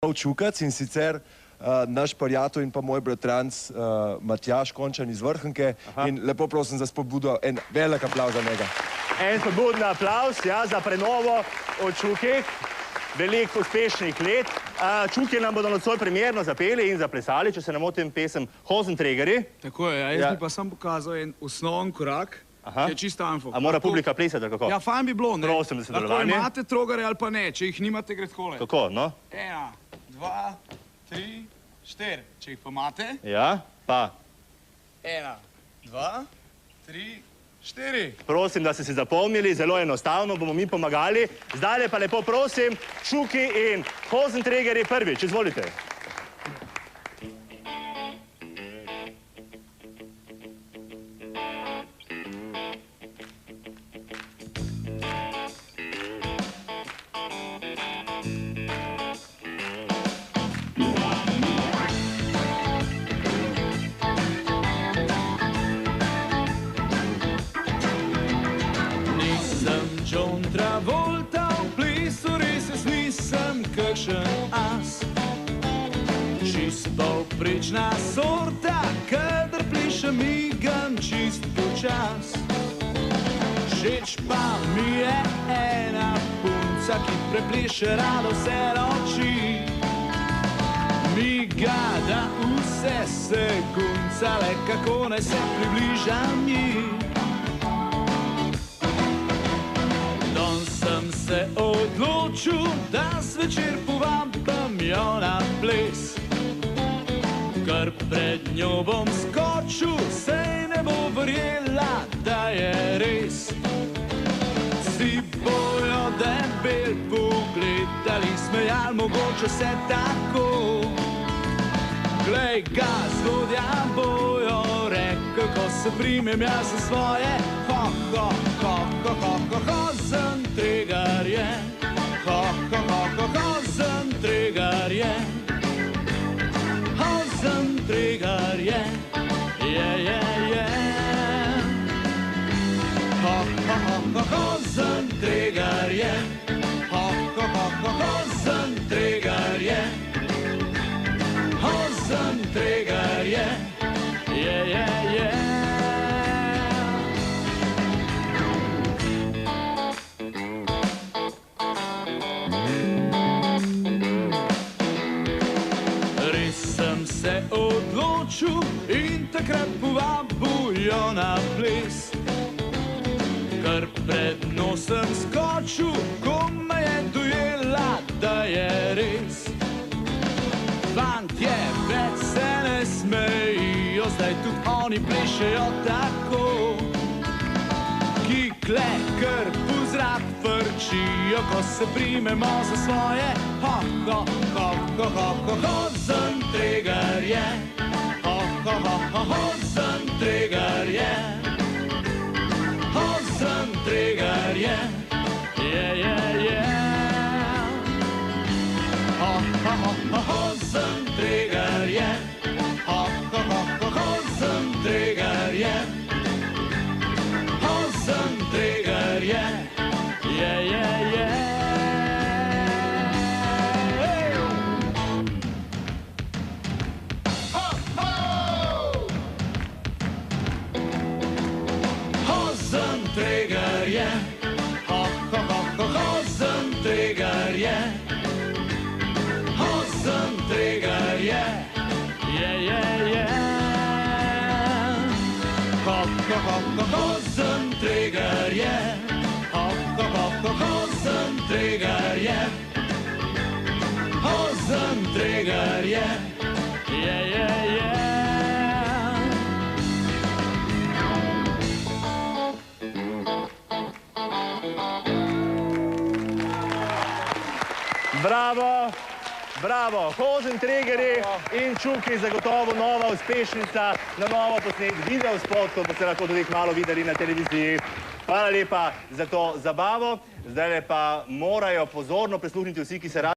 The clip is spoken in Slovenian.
Čukac in sicer naš prijatelj in pa moj bratranc Matjaž Končan iz Vrhunke in lepo prosim za spodbudo, en velik aplavz za njega. En spodbudni aplavz, ja, za prenovo o Čukih, veliko uspešnih let. Čuki nam bodo nocoj primerno zapeli in zaplesali, če se ne motim, pesem Hosenträgerji. Tako je, jaz bi pa sam pokazal en osnoven korak, ki je čisto amfo. A mora publika plesati, ali kako? Ja, fajn bi bilo, ne? Prosim za sodelovanje. Lahko imate trogare ali pa ne, če jih nimate, gre takole. Kako, no? 1, 2, 3, 4. Če jih pa imate? Ja, pa. 1, 2, 3, 4. Prosim, da ste si zapomnili, zelo enostavno, bomo mi pomagali. Zdaj pa lepo prosim, Čuki in Hosenträgerji prvič, izvolite. John Travolta v plesu, res jaz nisem kakšen as. Čist povprečna sorta, kadar plešem, migam čist počas. Všeč pa mi je ena punca, ki prepleše rado vse noči. Miga, da vse se gunca, le kako naj se približam ji. Sem se odločil, da zvečer povabim jo na ples. Ker pred njo bom skočil, saj ne bo verjela, da je res. Vsi bojo debel pogledali, smejali mogoče se tako. Glej ga, zgodja bojo rekel, ko se primem jaz za svoje. Ho, ho, ho, ho, ho, ho, Hosenträgerje. Ho, ho, ho, ho, Hosenträgerje. Hosenträgerje. Yeah, yeah, yeah. Ho, ho, ho, ho, Hosenträgerje. Ho, ho, ho, ho, Hosenträgerje. Hosenträgerje. Yeah, yeah, yeah. Sem se odločil in takrat povabil jo na ples. Ker pred nosem skočil, ko me je dojela, da je res. Fantje več se ne smejijo, zdaj tudi oni plešejo tako. Kikle, ker po zrak frčijo, ko se primemo za svoje. Ho, ho, ho, ho, ho, ho, Hosenträgerje. Ho, ho, ho, ho, Hosenträgerje. Hosenträgerje. Yeah, yeah, yeah. Ho, ho, ho, ho, Hosenträgerje. Ho, ho, ho, ho, Hosenträgerje. Hosenträgerje. Yeah, yeah, yeah. Hosenträgerje. Ho, ho, ho, ho, Hosenträgerje. Hosenträgerje. Yeah, yeah, yeah. Ho, ho, ho, ho, Hosenträgerje. Ho, ho, ho, ho, Hosenträgerje. Hosenträgerje. Yeah, yeah, yeah. Bravo, bravo, Hosenträgerji in Čuki, zagotovo nova uspešnica, na novo posnet video spot, ko boste lahko tudi malo videli na televiziji. Hvala lepa za to zabavo, zdaj pa morajo pozorno prisluhniti vsi, ki se radi.